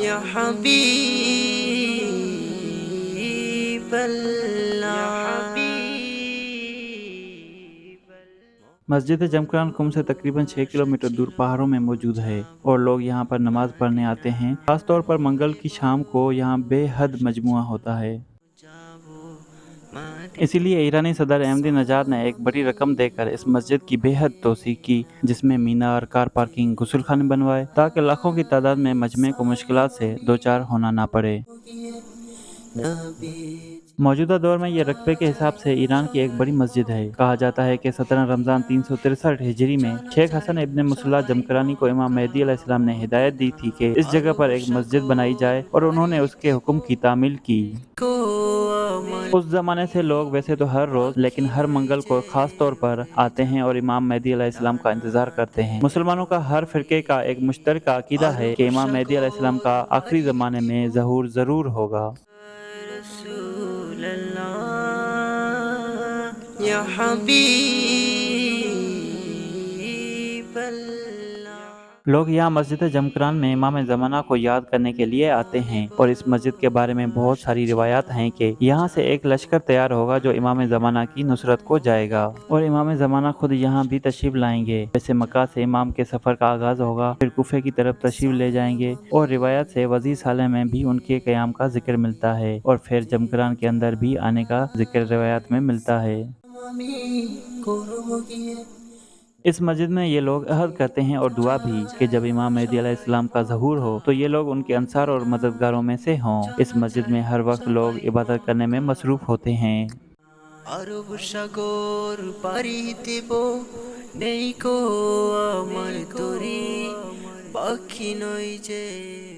یا حبیب اللہ۔ مسجد جمکران قم سے تقریباً 6 کلومیٹر دور پہاڑوں میں موجود ہے اور لوگ یہاں پر نماز پڑھنے آتے ہیں۔ خاص طور پر منگل کی شام کو یہاں بے حد مجموعہ ہوتا ہے۔ اسی لیے ایرانی صدر احمدی نژاد نے ایک بڑی رقم دے کر اس مسجد کی بے حد توسیع کی، جس میں مینار، کار پارکنگ، غسل خانے بنوائے تاکہ لاکھوں کی تعداد میں مجمع کو مشکلات سے دوچار ہونا نہ پڑے۔ موجودہ دور میں یہ رقبے کے حساب سے ایران کی ایک بڑی مسجد ہے۔ کہا جاتا ہے کہ 17 رمضان 363 ہجری میں شیخ حسن ابن مصلح جمکرانی کو امام مہدی علیہ السلام نے ہدایت دی تھی کہ اس جگہ پر ایک مسجد بنائی جائے اور انہوں نے اس کے حکم کی تعمیل کی۔ اس زمانے سے لوگ ویسے تو ہر روز لیکن ہر منگل کو خاص طور پر آتے ہیں اور امام مہدی علیہ السلام کا انتظار کرتے ہیں۔ مسلمانوں کا ہر فرقے کا ایک مشترکہ عقیدہ ہے کہ امام مہدی علیہ السلام کا آخری زمانے میں ظہور ضرور ہوگا۔ رسول اللہ یا حبیب اللہ۔ لوگ یہاں مسجد جمکران میں امام زمانہ کو یاد کرنے کے لیے آتے ہیں اور اس مسجد کے بارے میں بہت ساری روایات ہیں کہ یہاں سے ایک لشکر تیار ہوگا جو امام زمانہ کی نصرت کو جائے گا اور امام زمانہ خود یہاں بھی تشریف لائیں گے۔ جیسے مکہ سے امام کے سفر کا آغاز ہوگا، پھر کوفے کی طرف تشریف لے جائیں گے اور روایت سے وزیر صالح میں بھی ان کے قیام کا ذکر ملتا ہے اور پھر جمکران کے اندر بھی آنے کا ذکر روایات میں ملتا ہے۔ اس مسجد میں یہ لوگ عہد کرتے ہیں اور دعا بھی کہ جب امام مہدی علیہ السلام کا ظہور ہو تو یہ لوگ ان کے انصار اور مددگاروں میں سے ہوں۔ اس مسجد میں ہر وقت لوگ عبادت کرنے میں مصروف ہوتے ہیں۔ আরব সাগর পাড়ি দেব, নেই কো আমার তরি, পাখি নই যে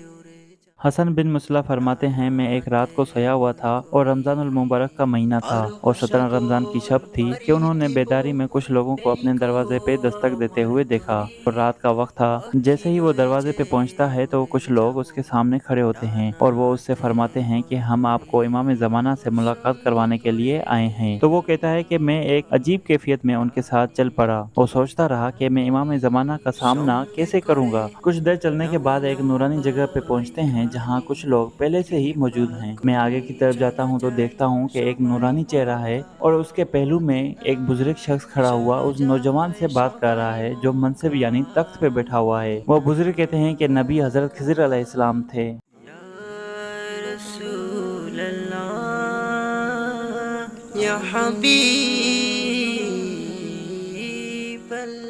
উড়ে যায়। حسن بن مصلح فرماتے ہیں میں ایک رات کو سویا ہوا تھا اور رمضان المبارک کا مہینہ تھا اور 17 رمضان کی شب تھی کہ انہوں نے بیداری میں کچھ لوگوں کو اپنے دروازے پہ دستک دیتے ہوئے دیکھا اور رات کا وقت تھا۔ جیسے ہی وہ دروازے پہ پہنچتا ہے تو کچھ لوگ اس کے سامنے کھڑے ہوتے ہیں اور وہ اس سے فرماتے ہیں کہ ہم آپ کو امام زمانہ سے ملاقات کروانے کے لیے آئے ہیں۔ تو وہ کہتا ہے کہ میں ایک عجیب کیفیت میں ان کے ساتھ چل پڑا اور سوچتا رہا کہ میں امام زمانہ کا سامنا کیسے کروں گا۔ کچھ دیر چلنے کے بعد ایک نورانی جگہ پہ پہنچتے ہیں جہاں کچھ لوگ پہلے سے ہی موجود ہیں۔ میں آگے کی طرف جاتا ہوں تو دیکھتا ہوں کہ ایک نورانی چہرہ ہے اور اس کے پہلو میں ایک بزرگ شخص کھڑا ہوا اس نوجوان سے بات کر رہا ہے جو منصب یعنی تخت پہ بیٹھا ہوا ہے۔ وہ بزرگ کہتے ہیں کہ نبی حضرت خضر علیہ السلام تھے۔ یا رسول اللہ یا حبیب اللہ۔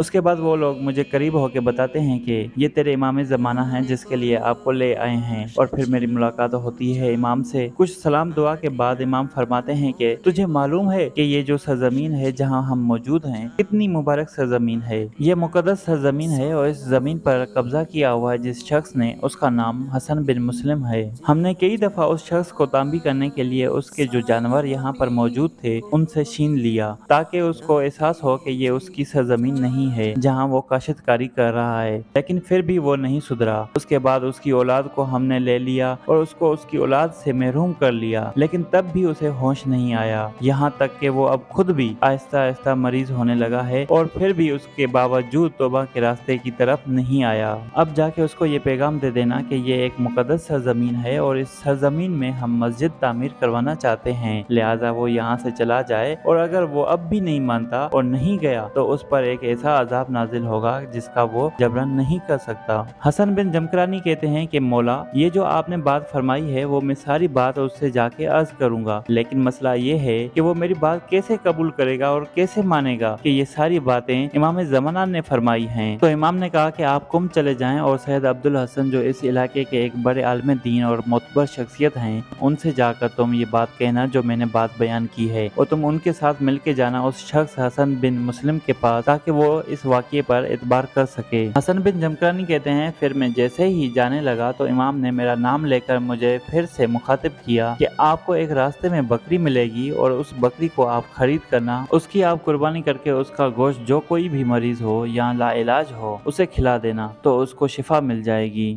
اس کے بعد وہ لوگ مجھے قریب ہو کے بتاتے ہیں کہ یہ تیرے امام زمانہ ہیں جس کے لیے آپ کو لے آئے ہیں، اور پھر میری ملاقات ہوتی ہے امام سے۔ کچھ سلام دعا کے بعد امام فرماتے ہیں کہ تجھے معلوم ہے کہ یہ جو سرزمین ہے جہاں ہم موجود ہیں کتنی مبارک سرزمین ہے۔ یہ مقدس سرزمین ہے اور اس زمین پر قبضہ کیا ہوا ہے جس شخص نے، اس کا نام حسن بن مسلم ہے۔ ہم نے کئی دفعہ اس شخص کو تانبیہ کرنے کے لیے اس کے جو جانور یہاں پر موجود تھے ان سے چھین لیا تاکہ اس کو احساس ہو کہ یہ اس کی سرزمین نہیں ہے جہاں وہ کاشتکاری کر رہا ہے، لیکن پھر بھی وہ نہیں سدھرا۔ اس کے بعد اس کی اولاد کو ہم نے لے لیا اور اس کو اس کی اولاد سے محروم کر لیا، لیکن تب بھی اسے ہوش نہیں آیا، یہاں تک کہ وہ اب خود بھی آہستہ آہستہ مریض ہونے لگا ہے اور پھر بھی اس کے باوجود توبہ کے راستے کی طرف نہیں آیا۔ اب جا کے اس کو یہ پیغام دے دینا کہ یہ ایک مقدس سرزمین ہے اور اس سرزمین میں ہم مسجد تعمیر کروانا چاہتے ہیں، لہٰذا وہ یہاں سے چلا جائے، اور اگر وہ اب بھی نہیں مانتا اور نہیں گیا تو اس پر ایک ایسا عذاب نازل ہوگا جس کا وہ جبران نہیں کر سکتا۔ حسن بن جمکرانی کہتے ہیں کہ مولا، یہ جو آپ نے بات فرمائی ہے وہ میں ساری بات اس سے جا کے عرض کروں گا، لیکن مسئلہ یہ ہے کہ وہ میری بات کیسے قبول کرے گا اور کیسے مانے گا کہ یہ ساری باتیں امام زمانہ نے فرمائی ہیں۔ تو امام نے کہا کہ آپ قم چلے جائیں اور سید عبدالحسن جو اس علاقے کے ایک بڑے عالم دین اور معتبر شخصیت ہیں ان سے جا کر تم یہ بات کہنا جو میں نے بات بیان کی ہے، اور تم ان کے ساتھ مل کے جانا اس شخص حسن بن مسلم کے پاس تاکہ وہ اس واقعے پر اعتبار کر سکے۔ حسن بن جمکرانی کہتے ہیں پھر میں جیسے ہی جانے لگا تو امام نے میرا نام لے کر مجھے پھر سے مخاطب کیا کہ آپ کو ایک راستے میں بکری ملے گی اور اس بکری کو آپ خرید کرنا، اس کی آپ قربانی کر کے اس کا گوشت جو کوئی بھی مریض ہو یا لا علاج ہو اسے کھلا دینا تو اس کو شفا مل جائے گی۔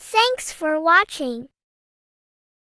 Thanks for watching.